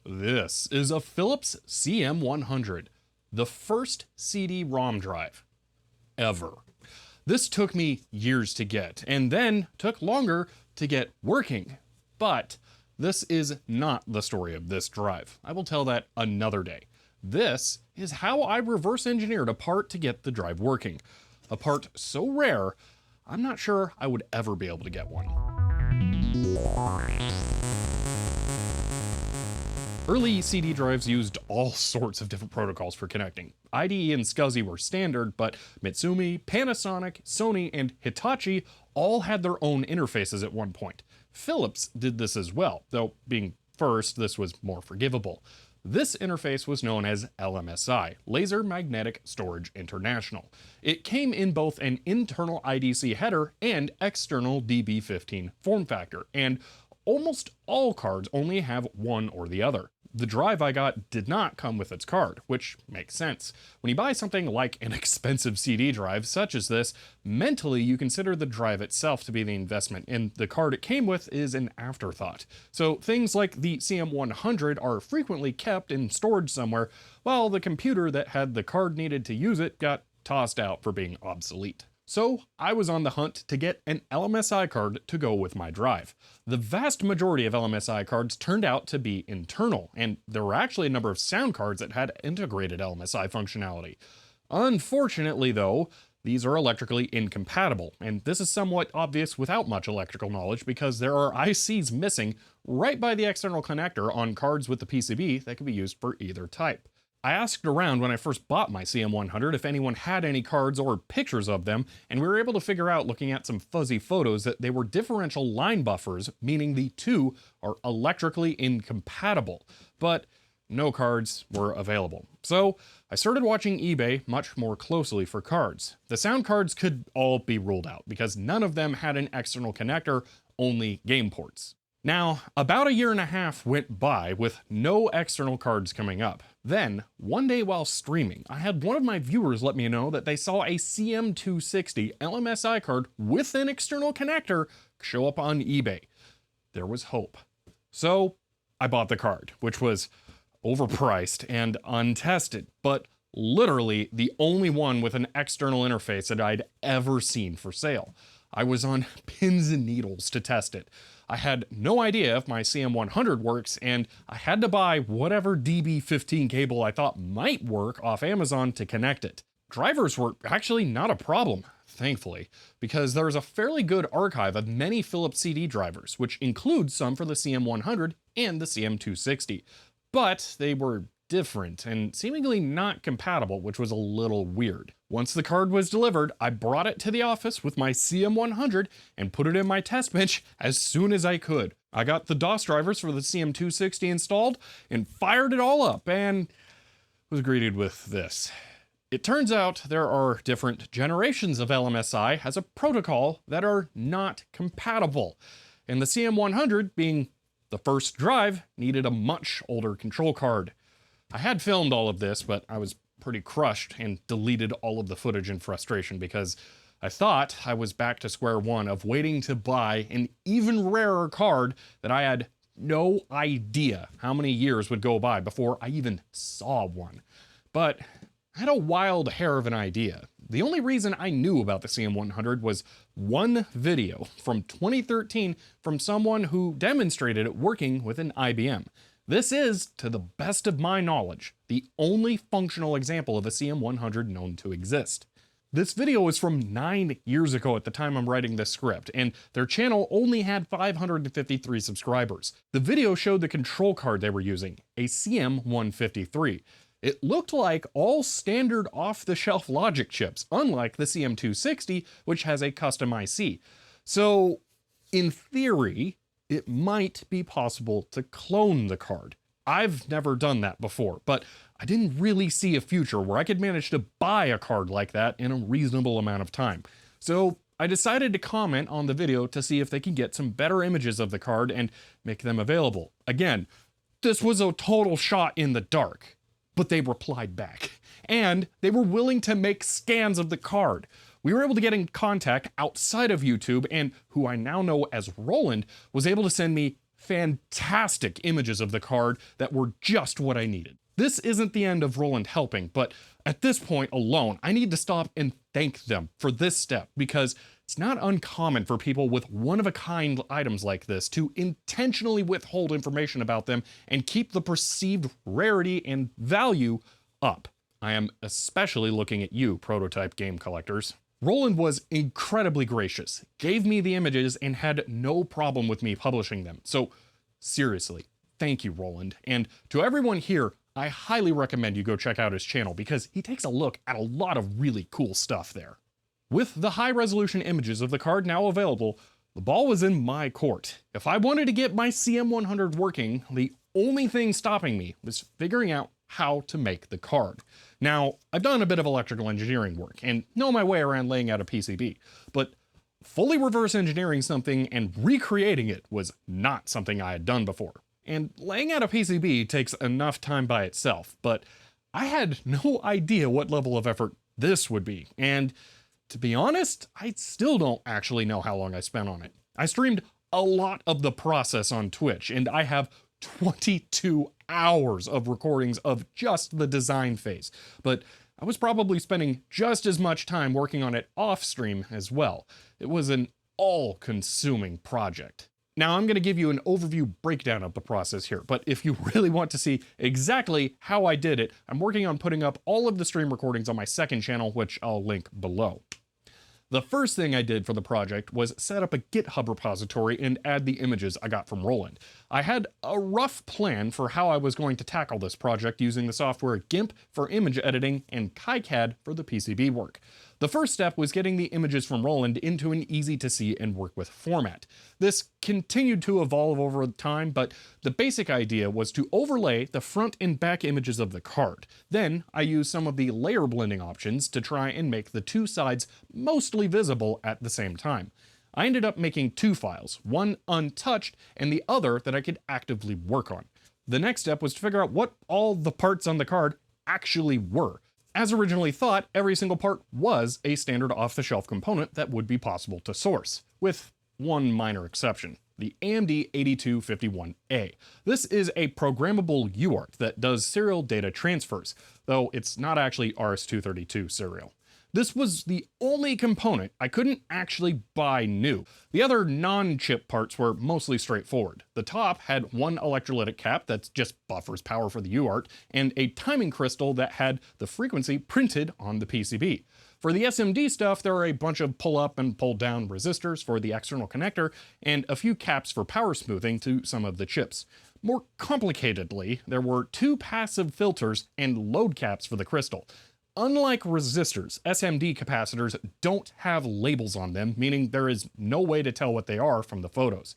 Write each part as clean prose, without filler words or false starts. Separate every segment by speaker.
Speaker 1: This is a Philips CM100, the first CD-ROM drive ever. This took me years to get, and then took longer to get working. But this is not the story of this drive. I will tell that another day. This is how I reverse engineered a part to get the drive working. A part so rare, I'm not sure I would ever be able to get one. Early CD drives used all sorts of different protocols for connecting. IDE and SCSI were standard, but Mitsumi, Panasonic, Sony, and Hitachi all had their own interfaces at one point. Philips did this as well, though being first, this was more forgivable. This interface was known as LMSI, Laser Magnetic Storage International. It came in both an internal IDC header and external DB15 form factor, and almost all cards only have one or the other. The drive I got did not come with its card, which makes sense. When you buy something like an expensive CD drive such as this, mentally you consider the drive itself to be the investment, and the card it came with is an afterthought. So things like the CM100 are frequently kept in storage somewhere, while the computer that had the card needed to use it got tossed out for being obsolete. So I was on the hunt to get an LMSI card to go with my drive. The vast majority of LMSI cards turned out to be internal, and there were actually a number of sound cards that had integrated LMSI functionality. Unfortunately though, these are electrically incompatible, and this is somewhat obvious without much electrical knowledge because there are ICs missing right by the external connector on cards with the PCB that could be used for either type. I asked around when I first bought my CM100 if anyone had any cards or pictures of them, and we were able to figure out looking at some fuzzy photos that they were differential line buffers, meaning the two are electrically incompatible, but no cards were available. So I started watching eBay much more closely for cards. The sound cards could all be ruled out because none of them had an external connector, only game ports. Now, about a year and a half went by with no external cards coming up. Then, one day while streaming, I had one of my viewers let me know that they saw a CM260 LMSI card with an external connector show up on eBay. There was hope. So, I bought the card, which was overpriced and untested, but literally the only one with an external interface that I'd ever seen for sale. I was on pins and needles to test it. I had no idea if my CM100 works, and I had to buy whatever DB15 cable I thought might work off Amazon to connect it. Drivers were actually not a problem, thankfully, because there's a fairly good archive of many Philips CD drivers, which includes some for the CM100 and the CM260. But they were different and seemingly not compatible, which was a little weird. Once the card was delivered, I brought it to the office with my CM100 and put it in my test bench as soon as I could. I got the DOS drivers for the CM260 installed and fired it all up and was greeted with this. It turns out there are different generations of LMSI as a protocol that are not compatible, and the CM100, being the first drive, needed a much older control card. I had filmed all of this, but I was pretty crushed and deleted all of the footage in frustration because I thought I was back to square one of waiting to buy an even rarer card that I had no idea how many years would go by before I even saw one. But I had a wild hair of an idea. The only reason I knew about the CM100 was one video from 2013 from someone who demonstrated it working with an IBM. This is, to the best of my knowledge, the only functional example of a CM100 known to exist. This video was from 9 years ago at the time I'm writing this script, and their channel only had 553 subscribers. The video showed the control card they were using, a CM153. It looked like all standard off-the-shelf logic chips, unlike the CM260, which has a custom IC. So, in theory, it might be possible to clone the card. I've never done that before, but I didn't really see a future where I could manage to buy a card like that in a reasonable amount of time. So I decided to comment on the video to see if they could get some better images of the card and make them available. Again, this was a total shot in the dark, but they replied back. And they were willing to make scans of the card. We were able to get in contact outside of YouTube, and who I now know as Roland was able to send me fantastic images of the card that were just what I needed. This isn't the end of Roland helping, but at this point alone, I need to stop and thank them for this step, because it's not uncommon for people with one-of-a-kind items like this to intentionally withhold information about them and keep the perceived rarity and value up. I am especially looking at you, prototype game collectors. Roland was incredibly gracious, gave me the images, and had no problem with me publishing them. So seriously, thank you, Roland. And to everyone here, I highly recommend you go check out his channel, because he takes a look at a lot of really cool stuff there. With the high-resolution images of the card now available, the ball was in my court. If I wanted to get my CM100 working, the only thing stopping me was figuring out how to make the card. Now, I've done a bit of electrical engineering work and know my way around laying out a PCB, but fully reverse engineering something and recreating it was not something I had done before. And laying out a PCB takes enough time by itself, but I had no idea what level of effort this would be, and to be honest, I still don't actually know how long I spent on it. I streamed a lot of the process on Twitch, and I have 22 hours of recordings of just the design phase, but I was probably spending just as much time working on it off stream as well. It was an all-consuming project. Now I'm going to give you an overview breakdown of the process here, but if you really want to see exactly how I did it, I'm working on putting up all of the stream recordings on my second channel, which I'll link below. The first thing I did for the project was set up a GitHub repository and add the images I got from Roland. I had a rough plan for how I was going to tackle this project using the software GIMP for image editing and KiCad for the PCB work. The first step was getting the images from Roland into an easy to see and work with format. This continued to evolve over time, but the basic idea was to overlay the front and back images of the card. Then I used some of the layer blending options to try and make the two sides mostly visible at the same time. I ended up making two files, one untouched and the other that I could actively work on. The next step was to figure out what all the parts on the card actually were. As originally thought, every single part was a standard off-the-shelf component that would be possible to source, with one minor exception, the AMD 8251A. This is a programmable UART that does serial data transfers, though it's not actually RS-232 serial. This was the only component I couldn't actually buy new. The other non-chip parts were mostly straightforward. The top had one electrolytic cap that just buffers power for the UART, and a timing crystal that had the frequency printed on the PCB. For the SMD stuff, there are a bunch of pull-up and pull-down resistors for the external connector, and a few caps for power smoothing to some of the chips. More complicatedly, there were two passive filters and load caps for the crystal. Unlike resistors, SMD capacitors don't have labels on them, meaning there is no way to tell what they are from the photos.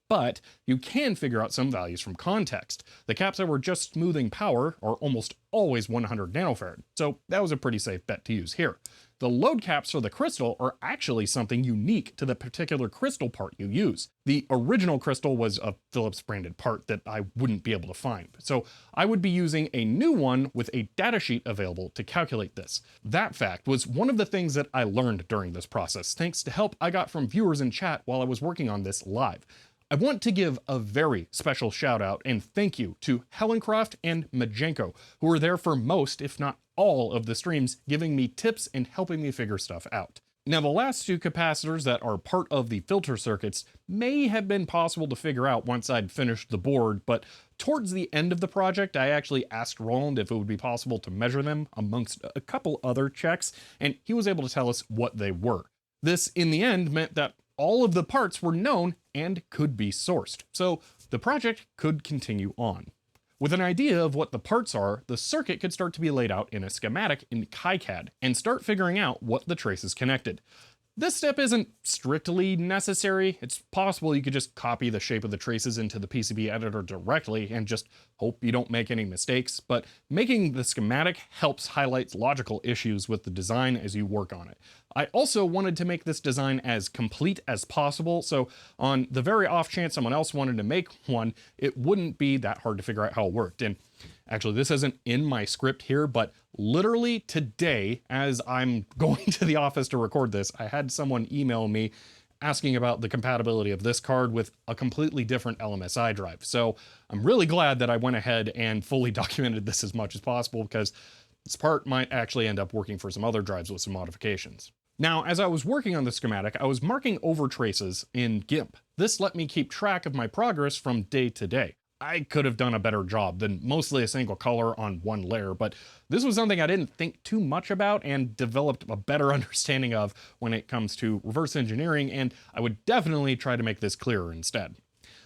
Speaker 1: But you can figure out some values from context. The caps that were just smoothing power are almost always 100 nanofarad, so that was a pretty safe bet to use here. The load caps for the crystal are actually something unique to the particular crystal part you use. The original crystal was a Philips branded part that I wouldn't be able to find, so I would be using a new one with a datasheet available to calculate this. That fact was one of the things that I learned during this process, thanks to help I got from viewers in chat while I was working on this live. I want to give a very special shout out and thank you to Hellencroft and Majenko, who were there for most, if not all, of the streams, giving me tips and helping me figure stuff out. Now, the last two capacitors that are part of the filter circuits may have been possible to figure out once I'd finished the board, but towards the end of the project, I actually asked Roland if it would be possible to measure them amongst a couple other checks, and he was able to tell us what they were. This, in the end, meant that all of the parts were known and could be sourced, so the project could continue on. With an idea of what the parts are, the circuit could start to be laid out in a schematic in KiCad and start figuring out what the traces connected. This step isn't strictly necessary. It's possible you could just copy the shape of the traces into the PCB editor directly and just hope you don't make any mistakes, but making the schematic helps highlight logical issues with the design as you work on it. I also wanted to make this design as complete as possible, so on the very off chance someone else wanted to make one, it wouldn't be that hard to figure out how it worked. And actually, this isn't in my script here, but literally today, as I'm going to the office to record this, I had someone email me asking about the compatibility of this card with a completely different LMSI drive. So I'm really glad that I went ahead and fully documented this as much as possible, because this part might actually end up working for some other drives with some modifications. Now, as I was working on the schematic, I was marking over traces in GIMP. This let me keep track of my progress from day to day. I could have done a better job than mostly a single color on one layer, but this was something I didn't think too much about and developed a better understanding of when it comes to reverse engineering, and I would definitely try to make this clearer instead.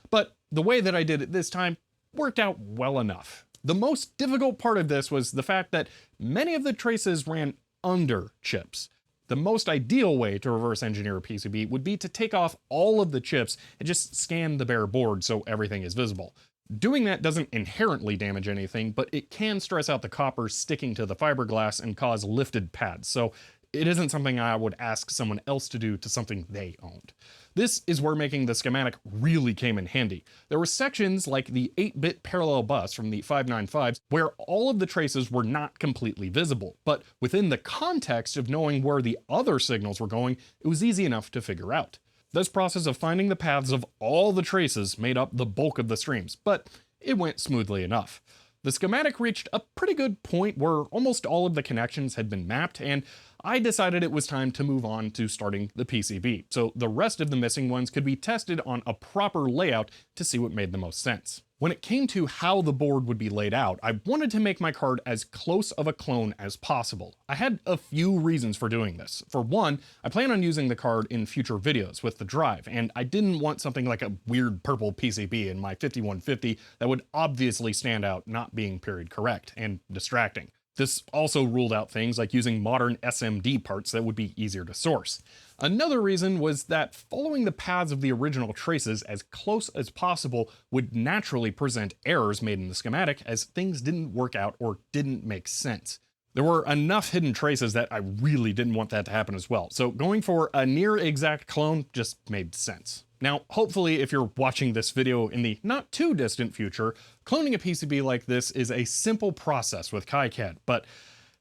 Speaker 1: But the way that I did it this time worked out well enough. The most difficult part of this was the fact that many of the traces ran under chips. The most ideal way to reverse engineer a PCB would be to take off all of the chips and just scan the bare board so everything is visible. Doing that doesn't inherently damage anything, but it can stress out the copper sticking to the fiberglass and cause lifted pads, so it isn't something I would ask someone else to do to something they owned. This is where making the schematic really came in handy. There were sections like the 8-bit parallel bus from the 595s where all of the traces were not completely visible, but within the context of knowing where the other signals were going, it was easy enough to figure out. This process of finding the paths of all the traces made up the bulk of the streams, but it went smoothly enough. The schematic reached a pretty good point where almost all of the connections had been mapped, and I decided it was time to move on to starting the PCB, so the rest of the missing ones could be tested on a proper layout to see what made the most sense. When it came to how the board would be laid out, I wanted to make my card as close of a clone as possible. I had a few reasons for doing this. For one, I plan on using the card in future videos with the drive, and I didn't want something like a weird purple PCB in my 5150 that would obviously stand out not being period correct and distracting. This also ruled out things like using modern SMD parts that would be easier to source. Another reason was that following the paths of the original traces as close as possible would naturally present errors made in the schematic as things didn't work out or didn't make sense. There were enough hidden traces that I really didn't want that to happen as well, so going for a near exact clone just made sense. Now, hopefully if you're watching this video in the not too distant future, cloning a PCB like this is a simple process with KiCad, but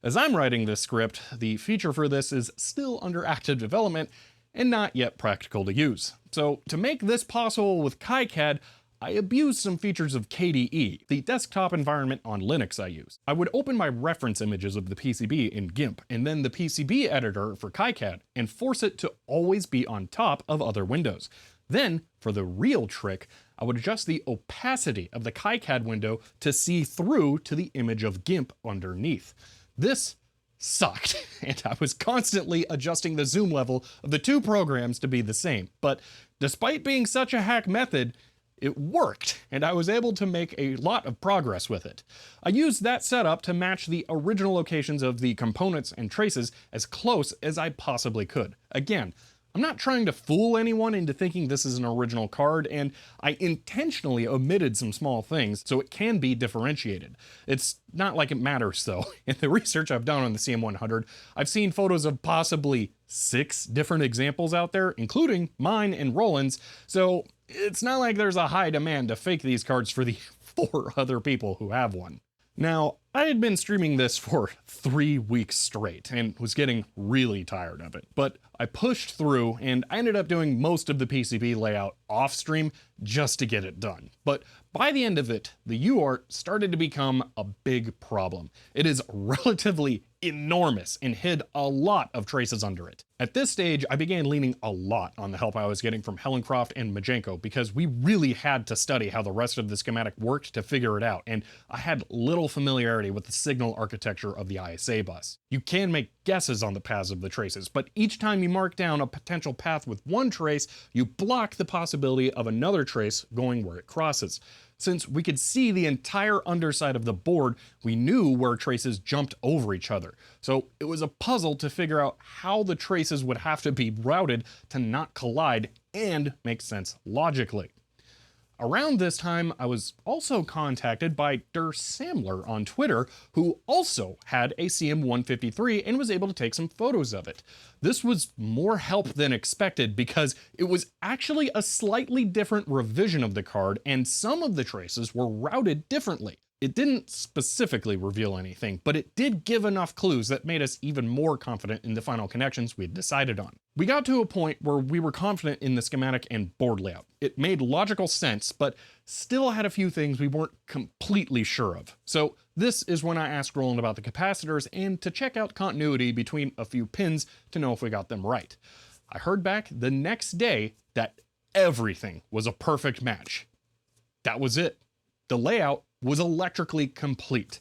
Speaker 1: as I'm writing this script, the feature for this is still under active development and not yet practical to use. So to make this possible with KiCad, I abused some features of KDE, the desktop environment on Linux I use. I would open my reference images of the PCB in GIMP and then the PCB editor for KiCad and force it to always be on top of other windows. Then, for the real trick, I would adjust the opacity of the KiCad window to see through to the image of GIMP underneath. This sucked, and I was constantly adjusting the zoom level of the two programs to be the same. But despite being such a hack method, it worked, and I was able to make a lot of progress with it. I used that setup to match the original locations of the components and traces as close as I possibly could. Again, I'm not trying to fool anyone into thinking this is an original card, and I intentionally omitted some small things so it can be differentiated. It's not like it matters though. In the research I've done on the CM100, I've seen photos of possibly 6 different examples out there, including mine and Roland's, so it's not like there's a high demand to fake these cards for the 4 other people who have one. Now, I had been streaming this for 3 weeks straight and was getting really tired of it, but I pushed through and I ended up doing most of the PCB layout off stream just to get it done. But by the end of it, the UART started to become a big problem. It is relatively enormous and hid a lot of traces under it. At this stage, I began leaning a lot on the help I was getting from Hellencroft and Majenko because we really had to study how the rest of the schematic worked to figure it out, and I had little familiarity with the signal architecture of the ISA bus. You can make guesses on the paths of the traces, but each time you mark down a potential path with one trace, you block the possibility of another trace going where it crosses. Since we could see the entire underside of the board, we knew where traces jumped over each other. So it was a puzzle to figure out how the traces would have to be routed to not collide and make sense logically. Around this time, I was also contacted by Der Samler on Twitter, who also had a CM153 and was able to take some photos of it. This was more help than expected because it was actually a slightly different revision of the card and some of the traces were routed differently. It didn't specifically reveal anything, but it did give enough clues that made us even more confident in the final connections we had decided on. We got to a point where we were confident in the schematic and board layout. It made logical sense, but still had a few things we weren't completely sure of. So this is when I asked Roland about the capacitors and to check out continuity between a few pins to know if we got them right. I heard back the next day that everything was a perfect match. That was it. The layout was electrically complete.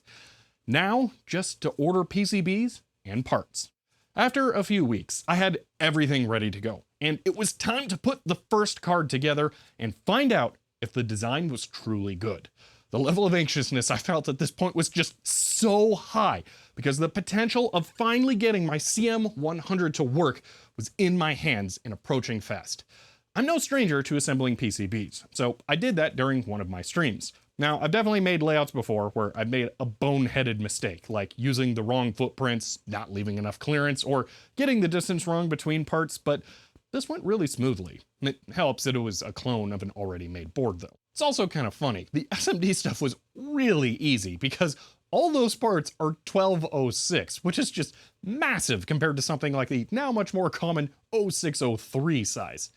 Speaker 1: Now, just to order PCBs and parts. After a few weeks, I had everything ready to go, and it was time to put the first card together and find out if the design was truly good. The level of anxiousness I felt at this point was just so high because the potential of finally getting my CM100 to work was in my hands and approaching fast. I'm no stranger to assembling PCBs, so I did that during one of my streams. Now, I've definitely made layouts before where I've made a boneheaded mistake, like using the wrong footprints, not leaving enough clearance, or getting the distance wrong between parts, but this went really smoothly. It helps that it was a clone of an already made board though. It's also kind of funny. The SMD stuff was really easy because all those parts are 1206, which is just massive compared to something like the now much more common 0603 size.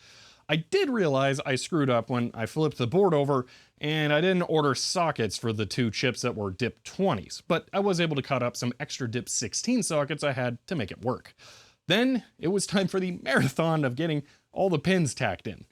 Speaker 1: I did realize I screwed up when I flipped the board over and I didn't order sockets for the two chips that were DIP 20s, but I was able to cut up some extra DIP 16 sockets I had to make it work. Then it was time for the marathon of getting all the pins tacked in.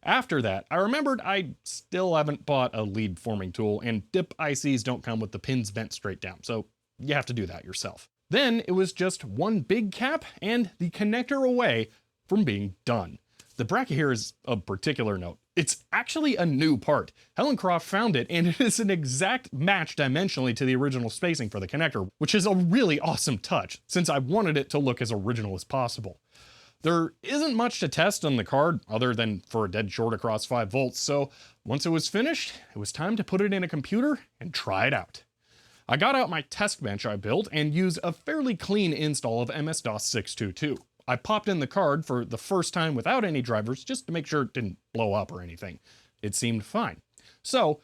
Speaker 1: After that, I remembered I still haven't bought a lead forming tool, and DIP ICs don't come with the pins bent straight down, so you have to do that yourself. Then it was just one big cap and the connector away from being done. The bracket here is of particular note. It's actually a new part. Helen Croft found it, and it is an exact match dimensionally to the original spacing for the connector, which is a really awesome touch, since I wanted it to look as original as possible. There isn't much to test on the card other than for a dead short across 5 volts, so once it was finished, it was time to put it in a computer and try it out. I got out my test bench I built and used a fairly clean install of MS-DOS 622. I popped in the card for the first time without any drivers just to make sure it didn't blow up or anything. It seemed fine. So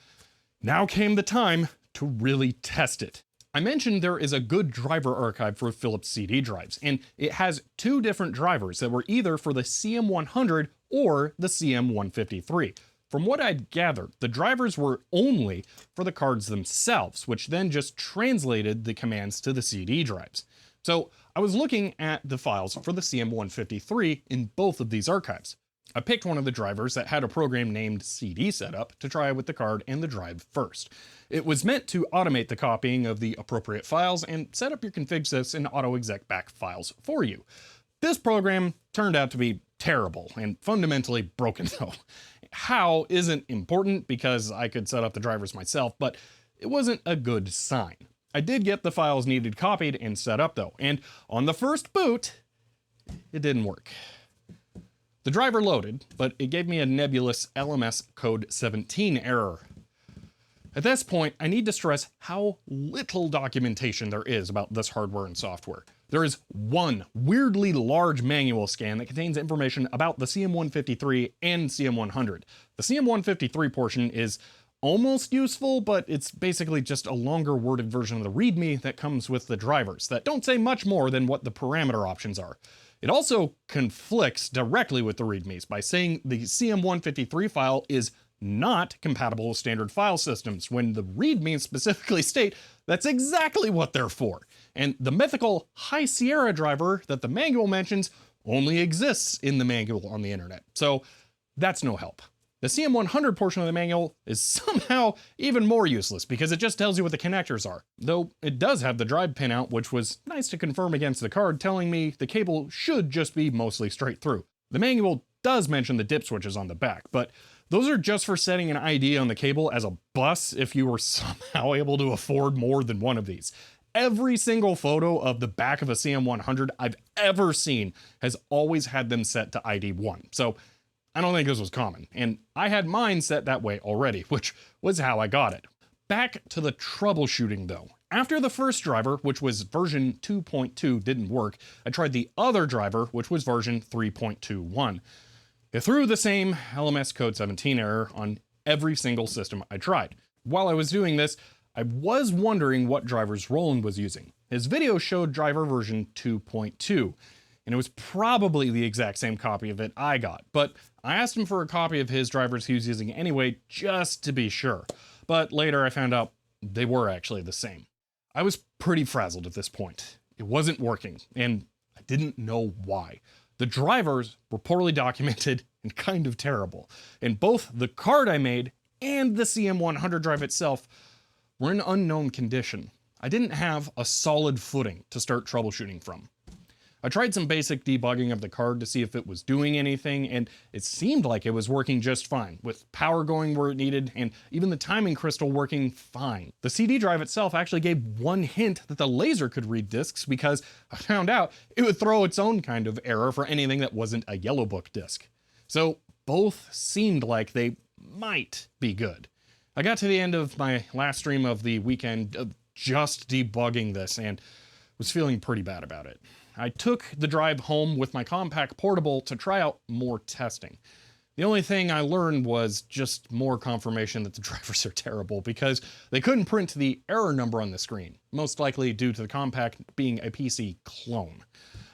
Speaker 1: now came the time to really test it. I mentioned there is a good driver archive for Philips CD drives, and it has 2 different drivers that were either for the CM100 or the CM153. From what I'd gathered, the drivers were only for the cards themselves, which then just translated the commands to the CD drives. So I was looking at the files for the CM153 in both of these archives. I picked one of the drivers that had a program named CD setup to try with the card and the drive first. It was meant to automate the copying of the appropriate files and set up your config sys and auto-exec back files for you. This program turned out to be terrible and fundamentally broken though. How isn't important because I could set up the drivers myself, but it wasn't a good sign. I did get the files needed copied and set up though, and on the first boot, it didn't work. The driver loaded, but it gave me a nebulous LMS code 17 error. At this point, I need to stress how little documentation there is about this hardware and software. There is one weirdly large manual scan that contains information about the CM153 and CM100. The CM153 portion is almost useful, but it's basically just a longer worded version of the README that comes with the drivers that don't say much more than what the parameter options are. It also conflicts directly with the READMEs by saying the CM153 file is not compatible with standard file systems, when the READMEs specifically state that's exactly what they're for. And the mythical High Sierra driver that the manual mentions only exists in the manual on the internet. So that's no help. The CM100 portion of the manual is somehow even more useless because it just tells you what the connectors are. Though it does have the drive pinout, which was nice to confirm against the card, telling me the cable should just be mostly straight through. The manual does mention the dip switches on the back, but those are just for setting an ID on the cable as a bus if you were somehow able to afford more than one of these. Every single photo of the back of a CM100 I've ever seen has always had them set to ID 1. So I don't think this was common, and I had mine set that way already, which was how I got it. Back to the troubleshooting though. After the first driver, which was version 2.2, didn't work, I tried the other driver, which was version 3.21. It threw the same LMS code 17 error on every single system I tried. While I was doing this, I was wondering what drivers Roland was using. His video showed driver version 2.2, and it was probably the exact same copy of it I got, but I asked him for a copy of his drivers he was using anyway, just to be sure. But later I found out they were actually the same. I was pretty frazzled at this point. It wasn't working, and I didn't know why. The drivers were poorly documented and kind of terrible, and both the card I made and the CM100 drive itself were in unknown condition. I didn't have a solid footing to start troubleshooting from. I tried some basic debugging of the card to see if it was doing anything, and it seemed like it was working just fine, with power going where it needed and even the timing crystal working fine. The CD drive itself actually gave one hint that the laser could read discs, because I found out it would throw its own kind of error for anything that wasn't a yellow book disc. So both seemed like they might be good. I got to the end of my last stream of the weekend of just debugging this and was feeling pretty bad about it. I took the drive home with my compact portable to try out more testing. The only thing I learned was just more confirmation that the drivers are terrible, because they couldn't print the error number on the screen, most likely due to the compact being a PC clone.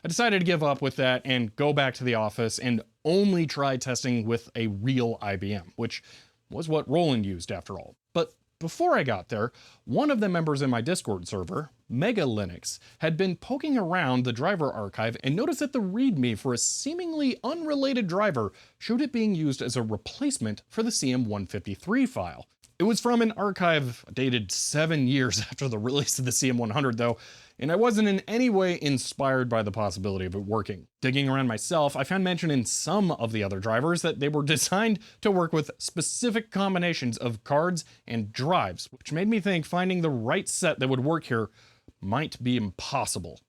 Speaker 1: I decided to give up with that and go back to the office and only try testing with a real IBM, which was what Roland used after all. But before I got there, one of the members in my Discord server, Mega Linux, had been poking around the driver archive and noticed that the README for a seemingly unrelated driver showed it being used as a replacement for the CM153 file. It was from an archive dated 7 years after the release of the CM100 though, and I wasn't in any way inspired by the possibility of it working. Digging around myself, I found mention in some of the other drivers that they were designed to work with specific combinations of cards and drives, which made me think finding the right set that would work here might be impossible.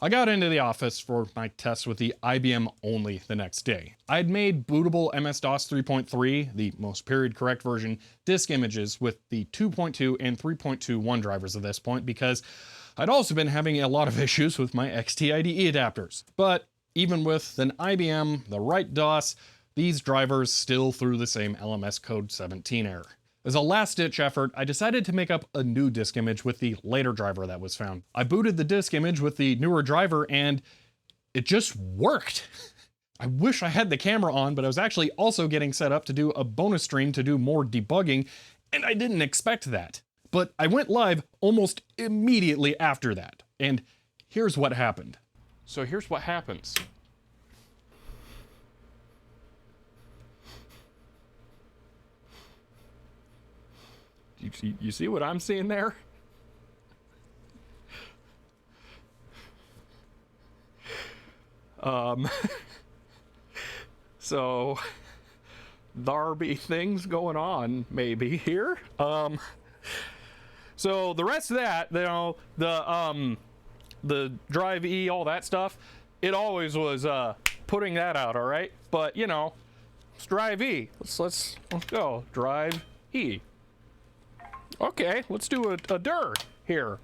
Speaker 1: I got into the office for my tests with the IBM only the next day. I'd made bootable MS-DOS 3.3, the most period correct version, disk images with the 2.2 and 3.21 drivers at this point, because I'd also been having a lot of issues with my XT IDE adapters. But even with an IBM, the right DOS, these drivers still threw the same LMS code 17 error. As a last-ditch effort, I decided to make up a new disk image with the later driver that was found. I booted the disk image with the newer driver and it just worked. I wish I had the camera on, but I was actually also getting set up to do a bonus stream to do more debugging, and I didn't expect that. But I went live almost immediately after that, and here's what happened. So here's what happens. You see what I'm seeing there? So there be things going on maybe here. So the rest of that, you know, the drive E, all that stuff, it always was putting that out, all right? But you know, it's drive E. Let's go drive E. Okay, let's do a dir here.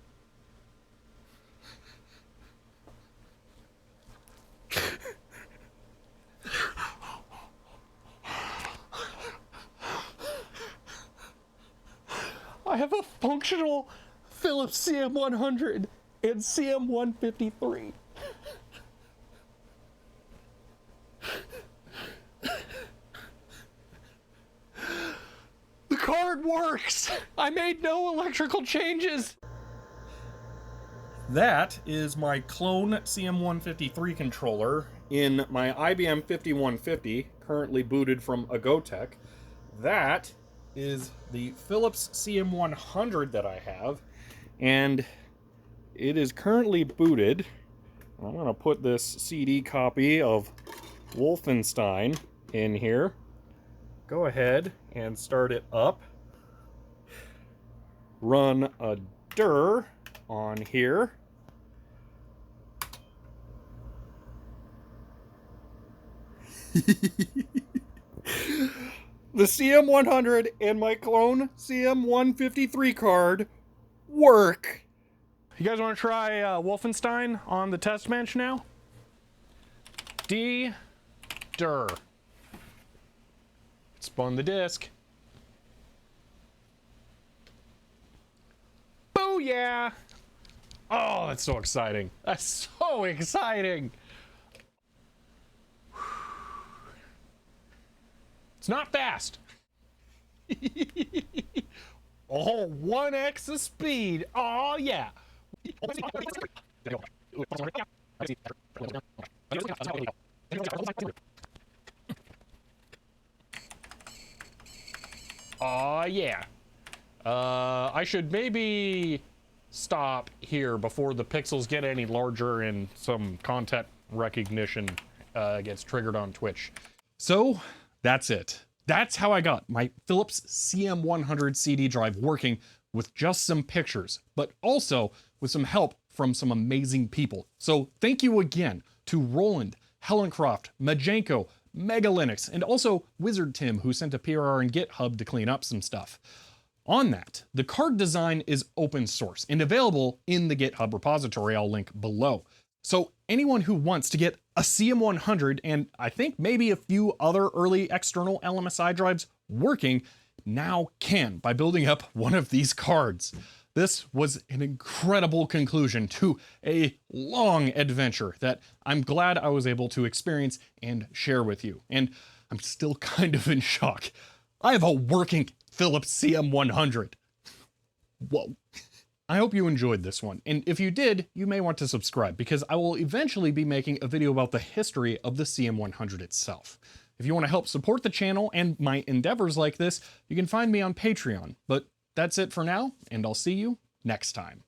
Speaker 1: I have a functional Philips CM100 and CM153. The card works! I made no electrical changes! That is my clone CM153 controller in my IBM 5150, currently booted from a Gotek. That is the Philips CM100 that I have, and it is currently booted. I'm going to put this CD copy of Wolfenstein in here. Go ahead and start it up. Run a dir on here. The CM100 and my clone CM153 card work. You guys want to try Wolfenstein on the test bench now? dir. Spun the disk. Booyah! Oh, that's so exciting. That's so exciting. It's not fast. Oh, 1x the speed. Oh, yeah. Oh, yeah. I should maybe stop here before the pixels get any larger and some content recognition gets triggered on Twitch. So that's it. That's how I got my Philips CM100 CD drive working with just some pictures, but also with some help from some amazing people. So thank you again to Roland, Hellencroft, Majenko, Mega Linux, and also Wizard Tim, who sent a PRR in GitHub to clean up some stuff. On that, the card design is open source and available in the GitHub repository I'll link below. So anyone who wants to get a CM100 and I think maybe a few other early external LMSI drives working now can by building up one of these cards. This was an incredible conclusion to a long adventure that I'm glad I was able to experience and share with you. And I'm still kind of in shock. I have a working Philips CM100. Whoa. I hope you enjoyed this one, and if you did, you may want to subscribe because I will eventually be making a video about the history of the CM100 itself. If you want to help support the channel and my endeavors like this, you can find me on Patreon. But that's it for now, and I'll see you next time.